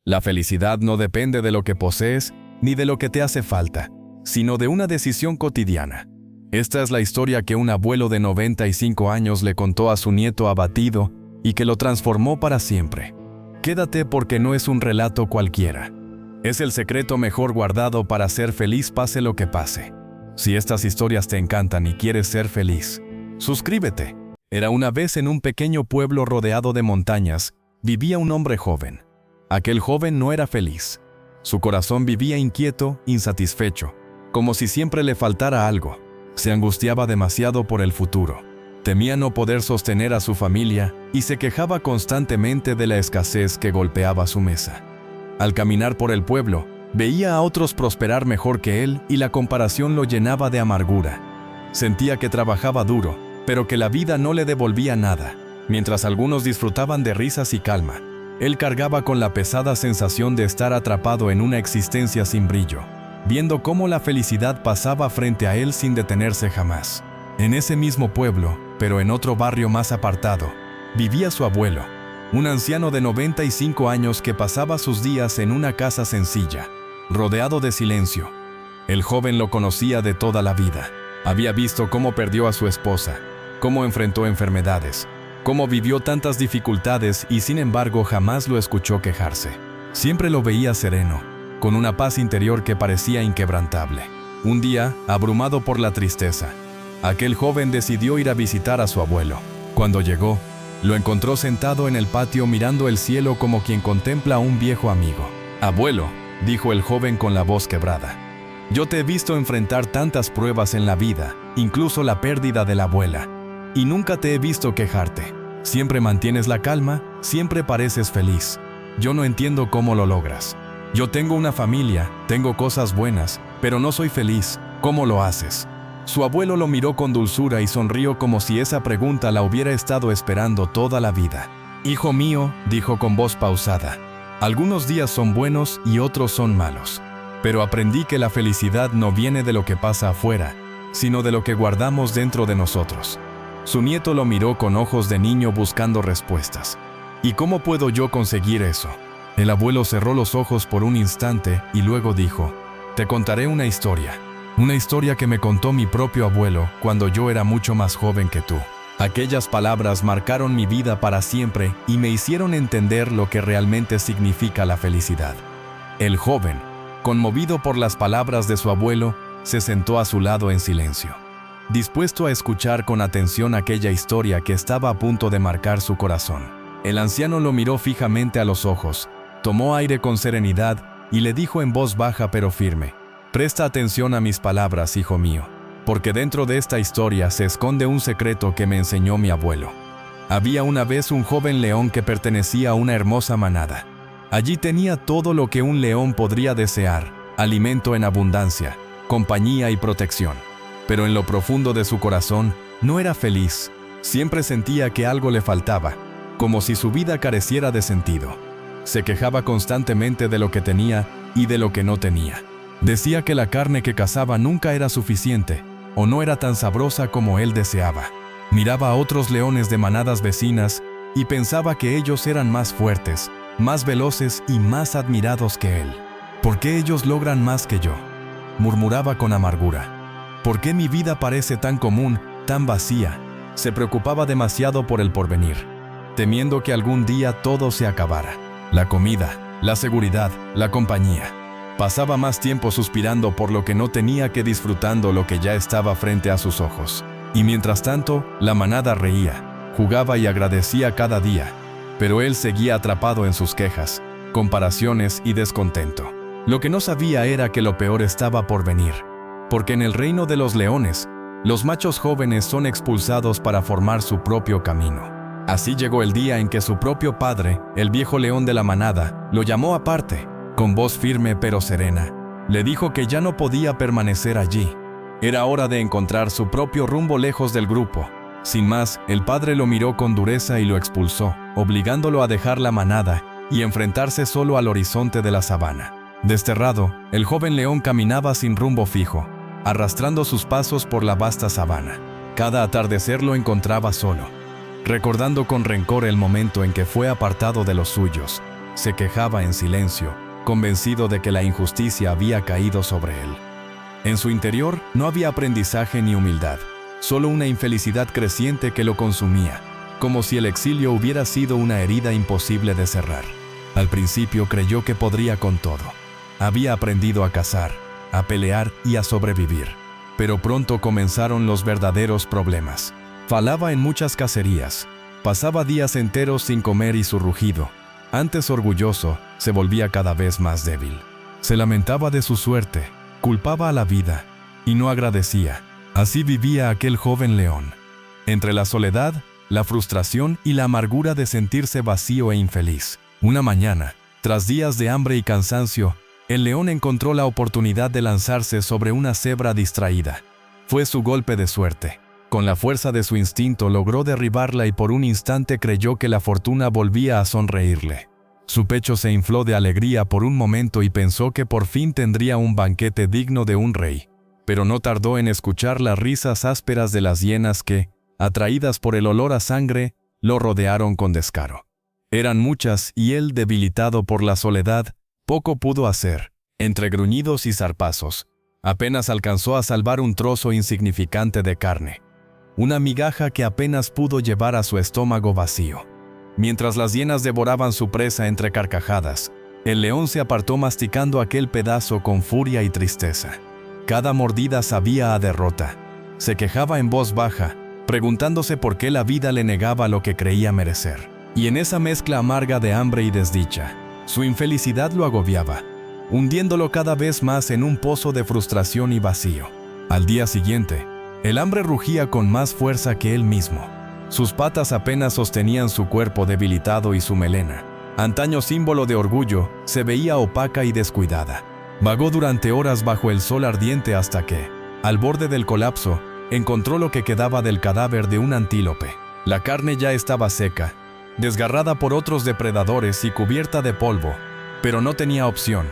La felicidad no depende de lo que posees ni de lo que te hace falta, sino de una decisión cotidiana. Esta es la historia que un abuelo de 95 años le contó a su nieto abatido y que lo transformó para siempre. Quédate porque no es un relato cualquiera. Es el secreto mejor guardado para ser feliz pase lo que pase. Si estas historias te encantan y quieres ser feliz, suscríbete. Era una vez en un pequeño pueblo rodeado de montañas, vivía un hombre joven. Aquel joven no era feliz. Su corazón vivía inquieto, insatisfecho, como si siempre le faltara algo. Se angustiaba demasiado por el futuro. Temía no poder sostener a su familia y se quejaba constantemente de la escasez que golpeaba su mesa. Al caminar por el pueblo, veía a otros prosperar mejor que él y la comparación lo llenaba de amargura. Sentía que trabajaba duro, pero que la vida no le devolvía nada. Mientras algunos disfrutaban de risas y calma, él cargaba con la pesada sensación de estar atrapado en una existencia sin brillo, viendo cómo la felicidad pasaba frente a él sin detenerse jamás. En ese mismo pueblo, pero en otro barrio más apartado, vivía su abuelo, un anciano de 95 años que pasaba sus días en una casa sencilla, rodeado de silencio. El joven lo conocía de toda la vida. Había visto cómo perdió a su esposa, cómo enfrentó enfermedades, cómo vivió tantas dificultades y sin embargo jamás lo escuchó quejarse. Siempre lo veía sereno, con una paz interior que parecía inquebrantable. Un día, abrumado por la tristeza, aquel joven decidió ir a visitar a su abuelo. Cuando llegó, lo encontró sentado en el patio mirando el cielo como quien contempla a un viejo amigo. «Abuelo», dijo el joven con la voz quebrada, «yo te he visto enfrentar tantas pruebas en la vida, incluso la pérdida de la abuela, y nunca te he visto quejarte. Siempre mantienes la calma, siempre pareces feliz. Yo no entiendo cómo lo logras. Yo tengo una familia, tengo cosas buenas, pero no soy feliz. ¿Cómo lo haces?». Su abuelo lo miró con dulzura y sonrió como si esa pregunta la hubiera estado esperando toda la vida. «Hijo mío», dijo con voz pausada, «algunos días son buenos y otros son malos. Pero aprendí que la felicidad no viene de lo que pasa afuera, sino de lo que guardamos dentro de nosotros». Su nieto lo miró con ojos de niño buscando respuestas. «¿Y cómo puedo yo conseguir eso?». El abuelo cerró los ojos por un instante y luego dijo, «Te contaré una historia que me contó mi propio abuelo cuando yo era mucho más joven que tú». Aquellas palabras marcaron mi vida para siempre y me hicieron entender lo que realmente significa la felicidad. El joven, conmovido por las palabras de su abuelo, se sentó a su lado en silencio, dispuesto a escuchar con atención aquella historia que estaba a punto de marcar su corazón. El anciano lo miró fijamente a los ojos, tomó aire con serenidad y le dijo en voz baja pero firme, «Presta atención a mis palabras, hijo mío, porque dentro de esta historia se esconde un secreto que me enseñó mi abuelo. Había una vez un joven león que pertenecía a una hermosa manada. Allí tenía todo lo que un león podría desear, alimento en abundancia, compañía y protección. Pero en lo profundo de su corazón no era feliz. Siempre sentía que algo le faltaba, como si su vida careciera de sentido. Se quejaba constantemente de lo que tenía y de lo que no tenía. Decía que la carne que cazaba nunca era suficiente, o no era tan sabrosa como él deseaba. Miraba a otros leones de manadas vecinas y pensaba que ellos eran más fuertes, más veloces y más admirados que él. «¿Por qué ellos logran más que yo?», murmuraba con amargura. «¿Por qué mi vida parece tan común, tan vacía?». Se preocupaba demasiado por el porvenir, temiendo que algún día todo se acabara. La comida, la seguridad, la compañía. Pasaba más tiempo suspirando por lo que no tenía que disfrutando lo que ya estaba frente a sus ojos. Y mientras tanto, la manada reía, jugaba y agradecía cada día, pero él seguía atrapado en sus quejas, comparaciones y descontento. Lo que no sabía era que lo peor estaba por venir, porque en el reino de los leones, los machos jóvenes son expulsados para formar su propio camino. Así llegó el día en que su propio padre, el viejo león de la manada, lo llamó aparte. Con voz firme pero serena, le dijo que ya no podía permanecer allí. Era hora de encontrar su propio rumbo lejos del grupo. Sin más, el padre lo miró con dureza y lo expulsó, obligándolo a dejar la manada y enfrentarse solo al horizonte de la sabana. Desterrado, el joven león caminaba sin rumbo fijo, arrastrando sus pasos por la vasta sabana. Cada atardecer lo encontraba solo, recordando con rencor el momento en que fue apartado de los suyos. se quejaba en silencio, convencido de que la injusticia había caído sobre él. En su interior no había aprendizaje ni humildad, solo una infelicidad creciente que lo consumía, como si el exilio hubiera sido una herida imposible de cerrar. Al principio creyó que podría con todo. Había aprendido a cazar, a pelear y a sobrevivir. Pero pronto comenzaron los verdaderos problemas. Falaba en muchas cacerías, pasaba días enteros sin comer y su rugido, antes orgulloso, se volvía cada vez más débil. Se lamentaba de su suerte, culpaba a la vida y no agradecía. Así vivía aquel joven león, entre la soledad, la frustración y la amargura de sentirse vacío e infeliz. Una mañana, tras días de hambre y cansancio, el león encontró la oportunidad de lanzarse sobre una cebra distraída. Fue su golpe de suerte. Con la fuerza de su instinto logró derribarla y por un instante creyó que la fortuna volvía a sonreírle. Su pecho se infló de alegría por un momento y pensó que por fin tendría un banquete digno de un rey. Pero no tardó en escuchar las risas ásperas de las hienas que, atraídas por el olor a sangre, lo rodearon con descaro. Eran muchas y él, debilitado por la soledad, poco pudo hacer. Entre gruñidos y zarpazos, apenas alcanzó a salvar un trozo insignificante de carne. Una migaja que apenas pudo llevar a su estómago vacío. Mientras las hienas devoraban su presa entre carcajadas, el león se apartó masticando aquel pedazo con furia y tristeza. Cada mordida sabía a derrota. Se quejaba en voz baja, preguntándose por qué la vida le negaba lo que creía merecer. Y en esa mezcla amarga de hambre y desdicha, su infelicidad lo agobiaba, hundiéndolo cada vez más en un pozo de frustración y vacío. Al día siguiente, el hambre rugía con más fuerza que él mismo. Sus patas apenas sostenían su cuerpo debilitado y su melena, antaño símbolo de orgullo, se veía opaca y descuidada. Vagó durante horas bajo el sol ardiente hasta que, al borde del colapso, encontró lo que quedaba del cadáver de un antílope. La carne ya estaba seca, desgarrada por otros depredadores y cubierta de polvo, pero no tenía opción.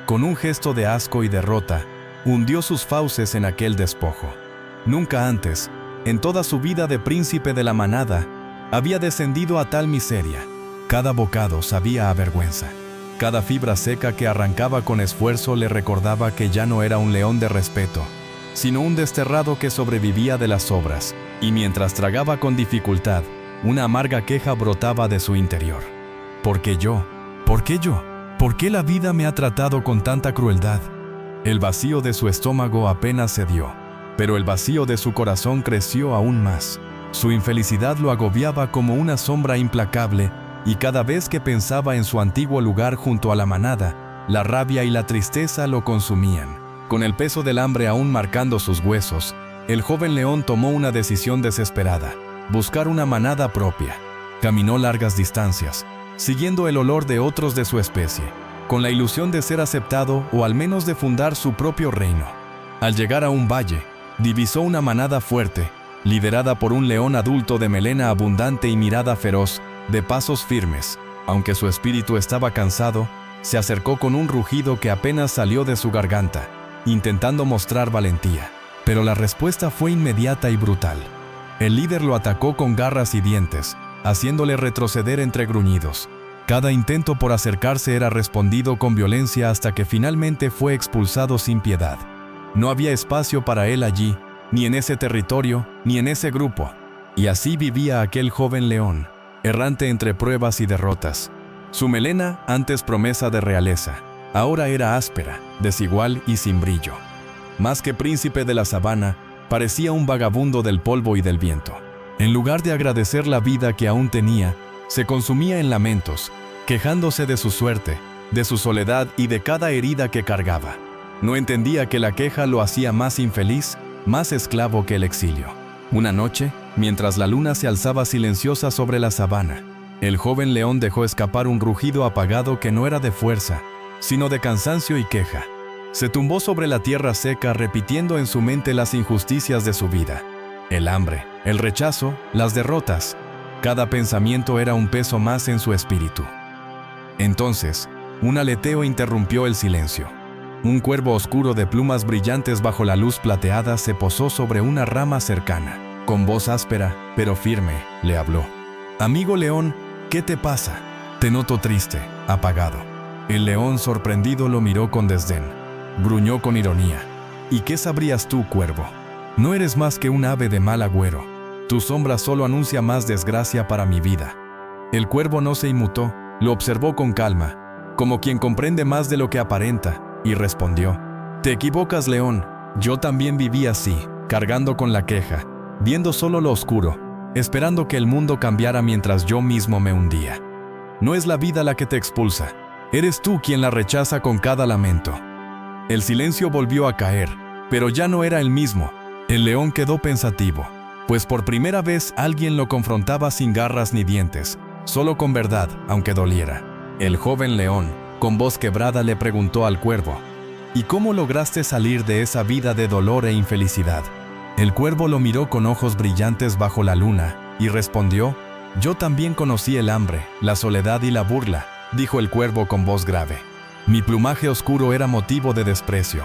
Con un gesto de asco y derrota, hundió sus fauces en aquel despojo. Nunca antes, en toda su vida de príncipe de la manada, había descendido a tal miseria. Cada bocado sabía a vergüenza. Cada fibra seca que arrancaba con esfuerzo le recordaba que ya no era un león de respeto, sino un desterrado que sobrevivía de las sobras, y mientras tragaba con dificultad, una amarga queja brotaba de su interior. ¿Por qué yo? ¿Por qué yo? ¿Por qué la vida me ha tratado con tanta crueldad? El vacío de su estómago apenas cedió, pero el vacío de su corazón creció aún más. Su infelicidad lo agobiaba como una sombra implacable, y cada vez que pensaba en su antiguo lugar junto a la manada, la rabia y la tristeza lo consumían. Con el peso del hambre aún marcando sus huesos, el joven león tomó una decisión desesperada: buscar una manada propia. Caminó largas distancias, siguiendo el olor de otros de su especie, con la ilusión de ser aceptado o al menos de fundar su propio reino. Al llegar a un valle, divisó una manada fuerte, liderada por un león adulto de melena abundante y mirada feroz, de pasos firmes. Aunque su espíritu estaba cansado, se acercó con un rugido que apenas salió de su garganta, intentando mostrar valentía. Pero la respuesta fue inmediata y brutal. El líder lo atacó con garras y dientes, haciéndole retroceder entre gruñidos. Cada intento por acercarse era respondido con violencia hasta que finalmente fue expulsado sin piedad. No había espacio para él allí, ni en ese territorio, ni en ese grupo. Y así vivía aquel joven león, errante entre pruebas y derrotas. Su melena, antes promesa de realeza, ahora era áspera, desigual y sin brillo. Más que príncipe de la sabana, parecía un vagabundo del polvo y del viento. En lugar de agradecer la vida que aún tenía, se consumía en lamentos, quejándose de su suerte, de su soledad y de cada herida que cargaba. No entendía que la queja lo hacía más infeliz, más esclavo que el exilio. Una noche, mientras la luna se alzaba silenciosa sobre la sabana, el joven león dejó escapar un rugido apagado que no era de fuerza, sino de cansancio y queja. Se tumbó sobre la tierra seca repitiendo en su mente las injusticias de su vida. El hambre, el rechazo, las derrotas. Cada pensamiento era un peso más en su espíritu. Entonces, un aleteo interrumpió el silencio. Un cuervo oscuro de plumas brillantes bajo la luz plateada se posó sobre una rama cercana. Con voz áspera, pero firme, le habló. «Amigo león, ¿qué te pasa? Te noto triste, apagado. El león, sorprendido, lo miró con desdén. Gruñó con ironía. ¿Y qué sabrías tú, cuervo? No eres más que un ave de mal agüero. Tu sombra solo anuncia más desgracia para mi vida. El cuervo no se inmutó, lo observó con calma, como quien comprende más de lo que aparenta, y respondió: Te equivocas, león. Yo también viví así, cargando con la queja, viendo solo lo oscuro, esperando que el mundo cambiara mientras yo mismo me hundía. No es la vida la que te expulsa, eres tú quien la rechaza con cada lamento. El silencio volvió a caer, pero ya no era el mismo. El león quedó pensativo, pues por primera vez alguien lo confrontaba sin garras ni dientes, solo con verdad, aunque doliera. El joven león, con voz quebrada, le preguntó al cuervo: ¿Y cómo lograste salir de esa vida de dolor e infelicidad? El cuervo lo miró con ojos brillantes bajo la luna, y respondió: Yo también conocí el hambre, la soledad y la burla, dijo el cuervo con voz grave. Mi plumaje oscuro era motivo de desprecio.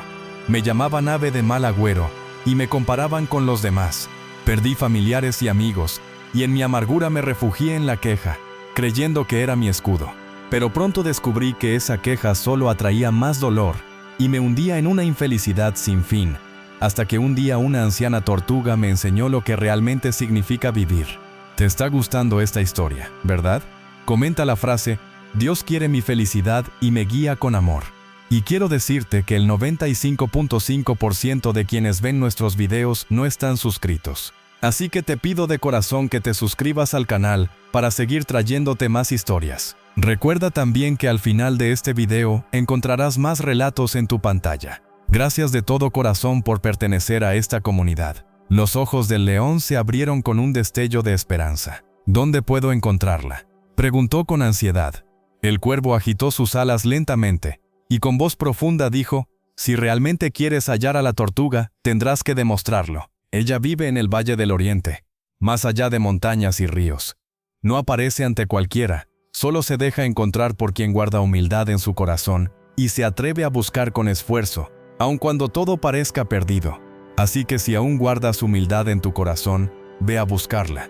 Me llamaban ave de mal agüero, y me comparaban con los demás. Perdí familiares y amigos, y en mi amargura me refugié en la queja, creyendo que era mi escudo. Pero pronto descubrí que esa queja solo atraía más dolor, y me hundía en una infelicidad sin fin, hasta que un día una anciana tortuga me enseñó lo que realmente significa vivir. ¿Te está gustando esta historia, verdad? Comenta la frase: Dios quiere mi felicidad y me guía con amor. Y quiero decirte que el 95.5% de quienes ven nuestros videos no están suscritos. Así que te pido de corazón que te suscribas al canal para seguir trayéndote más historias. Recuerda también que al final de este video encontrarás más relatos en tu pantalla. Gracias de todo corazón por pertenecer a esta comunidad. Los ojos del león se abrieron con un destello de esperanza. ¿Dónde puedo encontrarla?, preguntó con ansiedad. El cuervo agitó sus alas lentamente y con voz profunda dijo: Si realmente quieres hallar a la tortuga, tendrás que demostrarlo. Ella vive en el Valle del Oriente, más allá de montañas y ríos. No aparece ante cualquiera, solo se deja encontrar por quien guarda humildad en su corazón y se atreve a buscar con esfuerzo, aun cuando todo parezca perdido. Así que si aún guardas humildad en tu corazón, ve a buscarla.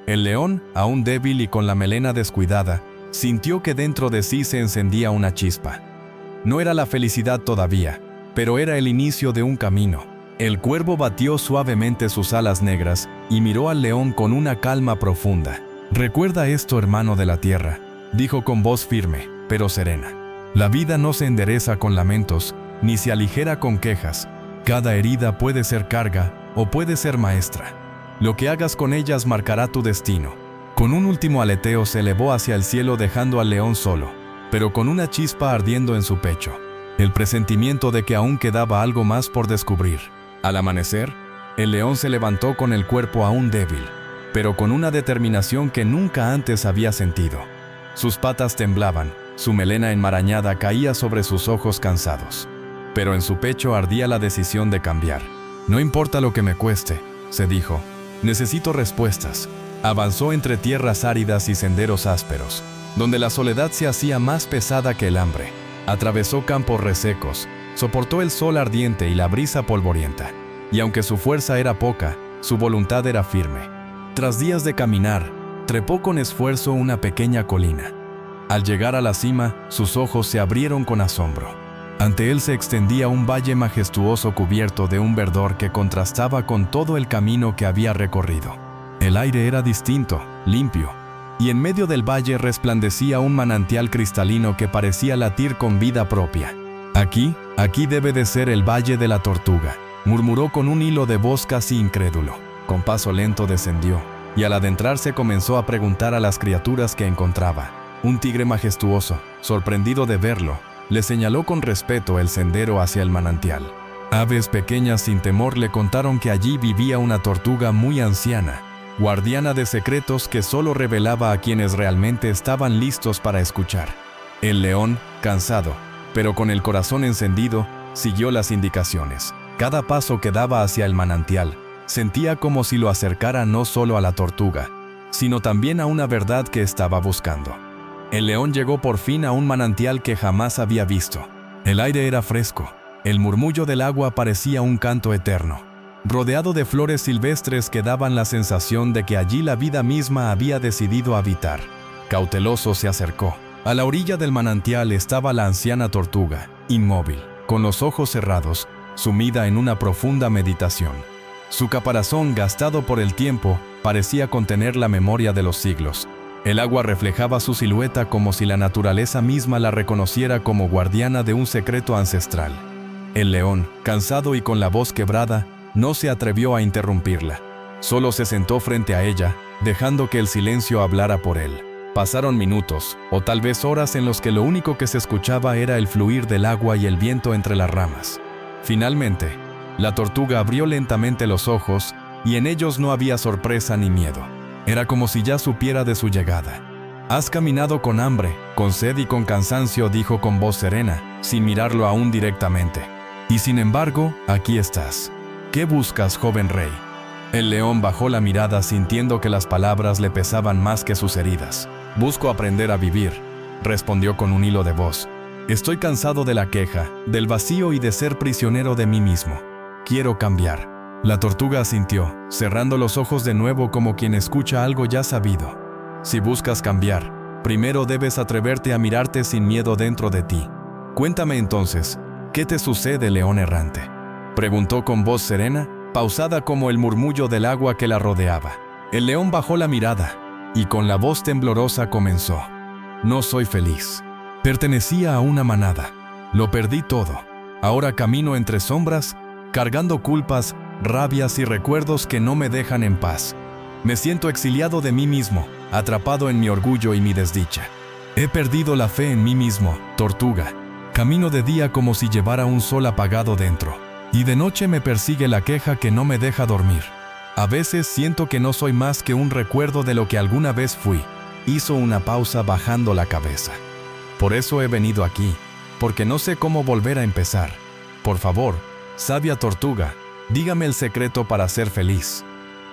El león, aún débil y con la melena descuidada, sintió que dentro de sí se encendía una chispa. No era la felicidad todavía, pero era el inicio de un camino. El cuervo batió suavemente sus alas negras y miró al león con una calma profunda. Recuerda esto, hermano de la tierra, dijo con voz firme, pero serena. La vida no se endereza con lamentos, ni se aligera con quejas. Cada herida puede ser carga o puede ser maestra. Lo que hagas con ellas marcará tu destino. Con un último aleteo se elevó hacia el cielo dejando al león solo, pero con una chispa ardiendo en su pecho. El presentimiento de que aún quedaba algo más por descubrir. Al amanecer, el león se levantó con el cuerpo aún débil, pero con una determinación que nunca antes había sentido. Sus patas temblaban, su melena enmarañada caía sobre sus ojos cansados. Pero en su pecho ardía la decisión de cambiar. No importa lo que me cueste, se dijo. Necesito respuestas. Avanzó entre tierras áridas y senderos ásperos, donde la soledad se hacía más pesada que el hambre. Atravesó campos resecos, soportó el sol ardiente y la brisa polvorienta. Y aunque su fuerza era poca, su voluntad era firme. Tras días de caminar, trepó con esfuerzo una pequeña colina. Al llegar a la cima, sus ojos se abrieron con asombro. Ante él se extendía un valle majestuoso cubierto de un verdor que contrastaba con todo el camino que había recorrido. El aire era distinto, limpio, y en medio del valle resplandecía un manantial cristalino que parecía latir con vida propia. Aquí debe de ser el Valle de la Tortuga, murmuró con un hilo de voz casi incrédulo. Con paso lento descendió, y al adentrarse comenzó a preguntar a las criaturas que encontraba. Un tigre majestuoso, sorprendido de verlo, le señaló con respeto el sendero hacia el manantial. Aves pequeñas sin temor le contaron que allí vivía una tortuga muy anciana, guardiana de secretos que solo revelaba a quienes realmente estaban listos para escuchar. El león, cansado, pero con el corazón encendido, siguió las indicaciones. Cada paso que daba hacia el manantial, sentía como si lo acercara no solo a la tortuga, sino también a una verdad que estaba buscando. El león llegó por fin a un manantial que jamás había visto. El aire era fresco, el murmullo del agua parecía un canto eterno, rodeado de flores silvestres que daban la sensación de que allí la vida misma había decidido habitar. Cauteloso se acercó. A la orilla del manantial estaba la anciana tortuga, inmóvil, con los ojos cerrados, sumida en una profunda meditación. Su caparazón, gastado por el tiempo, parecía contener la memoria de los siglos. El agua reflejaba su silueta como si la naturaleza misma la reconociera como guardiana de un secreto ancestral. El león, cansado y con la voz quebrada, no se atrevió a interrumpirla. Solo se sentó frente a ella, dejando que el silencio hablara por él. Pasaron minutos, o tal vez horas en los que lo único que se escuchaba era el fluir del agua y el viento entre las ramas. Finalmente, la tortuga abrió lentamente los ojos, y en ellos no había sorpresa ni miedo. Era como si ya supiera de su llegada. «Has caminado con hambre, con sed y con cansancio», dijo con voz serena, sin mirarlo aún directamente. «Y sin embargo, aquí estás. ¿Qué buscas, joven rey?» El león bajó la mirada sintiendo que las palabras le pesaban más que sus heridas. «Busco aprender a vivir», respondió con un hilo de voz. «Estoy cansado de la queja, del vacío y de ser prisionero de mí mismo. Quiero cambiar». La tortuga asintió, cerrando los ojos de nuevo como quien escucha algo ya sabido. «Si buscas cambiar, primero debes atreverte a mirarte sin miedo dentro de ti. Cuéntame entonces, ¿qué te sucede, león errante?», preguntó con voz serena, pausada como el murmullo del agua que la rodeaba. El león bajó la mirada, y con la voz temblorosa comenzó. «No soy feliz. Pertenecía a una manada. Lo perdí todo. Ahora camino entre sombras, cargando culpas, rabias y recuerdos que no me dejan en paz. Me siento exiliado de mí mismo, atrapado en mi orgullo y mi desdicha. He perdido la fe en mí mismo, tortuga. Camino de día como si llevara un sol apagado dentro, y de noche me persigue la queja que no me deja dormir. A veces siento que no soy más que un recuerdo de lo que alguna vez fui». Hizo una pausa bajando la cabeza. «Por eso he venido aquí, porque no sé cómo volver a empezar. Por favor, sabia tortuga, dígame el secreto para ser feliz».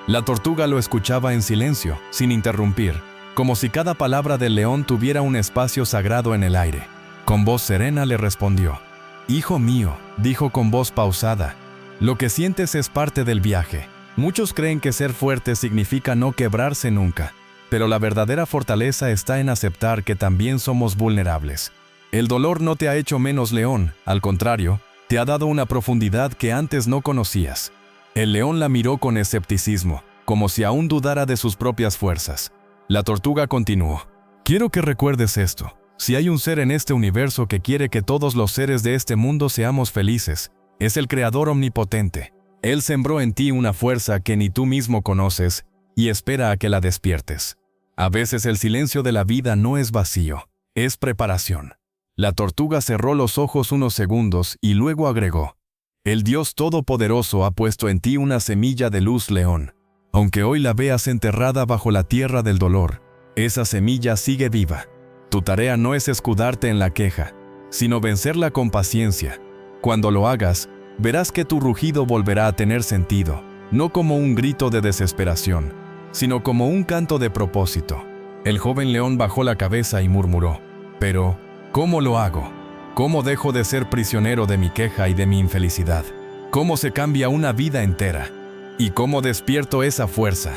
La tortuga lo escuchaba en silencio, sin interrumpir, como si cada palabra del león tuviera un espacio sagrado en el aire. Con voz serena le respondió. «Hijo mío», dijo con voz pausada, «lo que sientes es parte del viaje. Muchos creen que ser fuerte significa no quebrarse nunca, pero la verdadera fortaleza está en aceptar que también somos vulnerables. El dolor no te ha hecho menos león, al contrario, te ha dado una profundidad que antes no conocías». El león la miró con escepticismo, como si aún dudara de sus propias fuerzas. La tortuga continuó. «Quiero que recuerdes esto. Si hay un ser en este universo que quiere que todos los seres de este mundo seamos felices, es el Creador omnipotente. Él sembró en ti una fuerza que ni tú mismo conoces y espera a que la despiertes. A veces el silencio de la vida no es vacío, es preparación». La tortuga cerró los ojos unos segundos y luego agregó. «El Dios Todopoderoso ha puesto en ti una semilla de luz, león. Aunque hoy la veas enterrada bajo la tierra del dolor, esa semilla sigue viva. Tu tarea no es escudarte en la queja, sino vencerla con paciencia. Cuando lo hagas, verás que tu rugido volverá a tener sentido, no como un grito de desesperación, sino como un canto de propósito». El joven león bajó la cabeza y murmuró. «Pero, ¿cómo lo hago? ¿Cómo dejo de ser prisionero de mi queja y de mi infelicidad? ¿Cómo se cambia una vida entera? ¿Y cómo despierto esa fuerza?».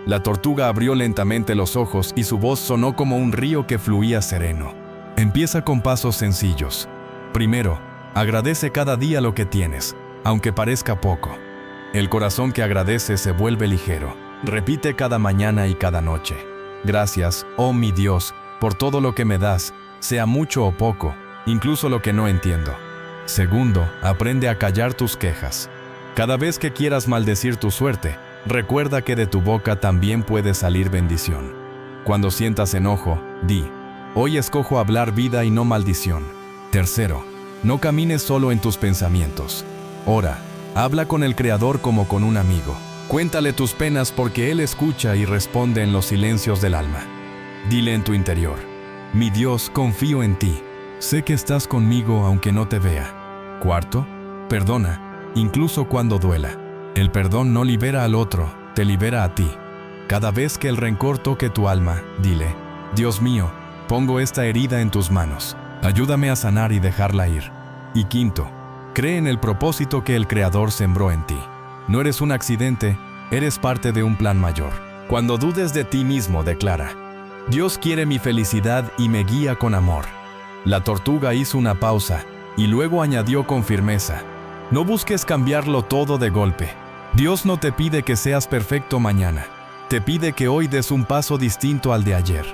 La tortuga abrió lentamente los ojos y su voz sonó como un río que fluía sereno. «Empieza con pasos sencillos. Primero, agradece cada día lo que tienes, aunque parezca poco. El corazón que agradece se vuelve ligero. Repite cada mañana y cada noche. Gracias, oh mi Dios, por todo lo que me das, sea mucho o poco, incluso lo que no entiendo. Segundo, aprende a callar tus quejas. Cada vez que quieras maldecir tu suerte, recuerda que de tu boca también puede salir bendición. Cuando sientas enojo, di, hoy escojo hablar vida y no maldición. Tercero, no camines solo en tus pensamientos. Ora, habla con el Creador como con un amigo. Cuéntale tus penas porque Él escucha y responde en los silencios del alma. Dile en tu interior, mi Dios, confío en ti. Sé que estás conmigo aunque no te vea. Cuarto, perdona, incluso cuando duela. El perdón no libera al otro, te libera a ti. Cada vez que el rencor toque tu alma, dile, Dios mío, pongo esta herida en tus manos. Ayúdame a sanar y dejarla ir. Y quinto, cree en el propósito que el Creador sembró en ti. No eres un accidente, eres parte de un plan mayor. Cuando dudes de ti mismo, declara, Dios quiere mi felicidad y me guía con amor. La tortuga hizo una pausa y luego añadió con firmeza: no busques cambiarlo todo de golpe. Dios no te pide que seas perfecto mañana. Te pide que hoy des un paso distinto al de ayer.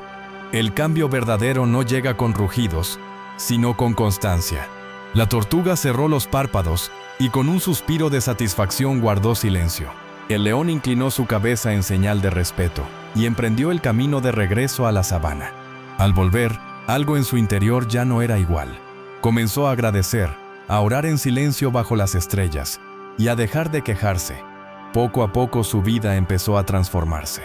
El cambio verdadero no llega con rugidos, sino con constancia. La tortuga cerró los párpados y con un suspiro de satisfacción guardó silencio. El león inclinó su cabeza en señal de respeto y emprendió el camino de regreso a la sabana. Al volver, algo en su interior ya no era igual. Comenzó a agradecer, a orar en silencio bajo las estrellas y a dejar de quejarse. Poco a poco su vida empezó a transformarse.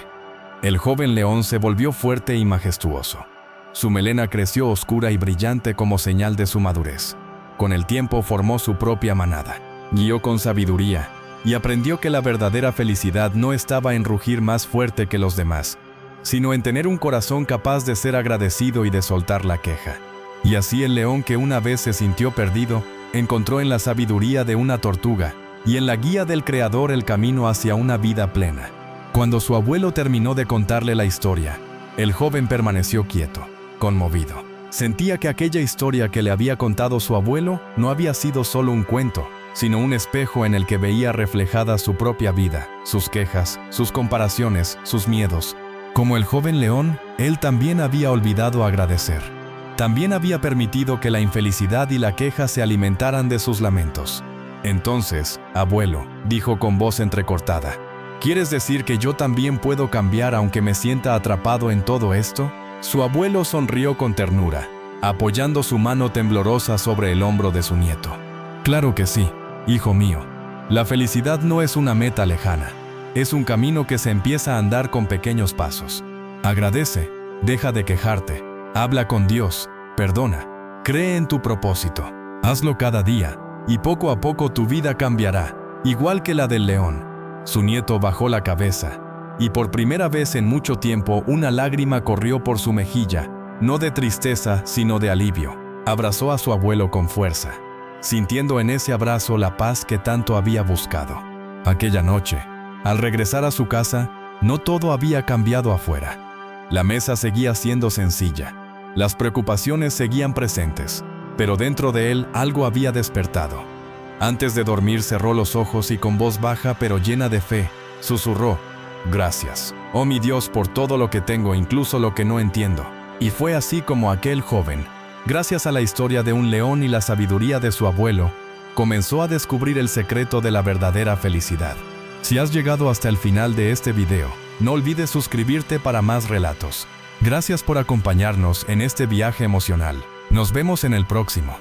El joven león se volvió fuerte y majestuoso. Su melena creció oscura y brillante como señal de su madurez. Con el tiempo formó su propia manada, guió con sabiduría y aprendió que la verdadera felicidad no estaba en rugir más fuerte que los demás, sino en tener un corazón capaz de ser agradecido y de soltar la queja. Y así el león, que una vez se sintió perdido, encontró en la sabiduría de una tortuga y en la guía del Creador el camino hacia una vida plena. Cuando su abuelo terminó de contarle la historia, el joven permaneció quieto, conmovido. Sentía que aquella historia que le había contado su abuelo no había sido solo un cuento, sino un espejo en el que veía reflejada su propia vida, sus quejas, sus comparaciones, sus miedos. Como el joven león, él también había olvidado agradecer. También había permitido que la infelicidad y la queja se alimentaran de sus lamentos. Entonces, abuelo, dijo con voz entrecortada, ¿quieres decir que yo también puedo cambiar aunque me sienta atrapado en todo esto? Su abuelo sonrió con ternura, apoyando su mano temblorosa sobre el hombro de su nieto. Claro que sí, hijo mío. La felicidad no es una meta lejana. Es un camino que se empieza a andar con pequeños pasos. Agradece, deja de quejarte, habla con Dios, perdona, cree en tu propósito. Hazlo cada día, y poco a poco tu vida cambiará, igual que la del león. Su nieto bajó la cabeza, y por primera vez en mucho tiempo una lágrima corrió por su mejilla, no de tristeza, sino de alivio. Abrazó a su abuelo con fuerza, sintiendo en ese abrazo la paz que tanto había buscado. Aquella noche, al regresar a su casa, no todo había cambiado afuera. La mesa seguía siendo sencilla, las preocupaciones seguían presentes, pero dentro de él algo había despertado. Antes de dormir cerró los ojos y con voz baja pero llena de fe, susurró: gracias, oh mi Dios, por todo lo que tengo, incluso lo que no entiendo. Y fue así como aquel joven, gracias a la historia de un león y la sabiduría de su abuelo, comenzó a descubrir el secreto de la verdadera felicidad. Si has llegado hasta el final de este video, no olvides suscribirte para más relatos. Gracias por acompañarnos en este viaje emocional. Nos vemos en el próximo.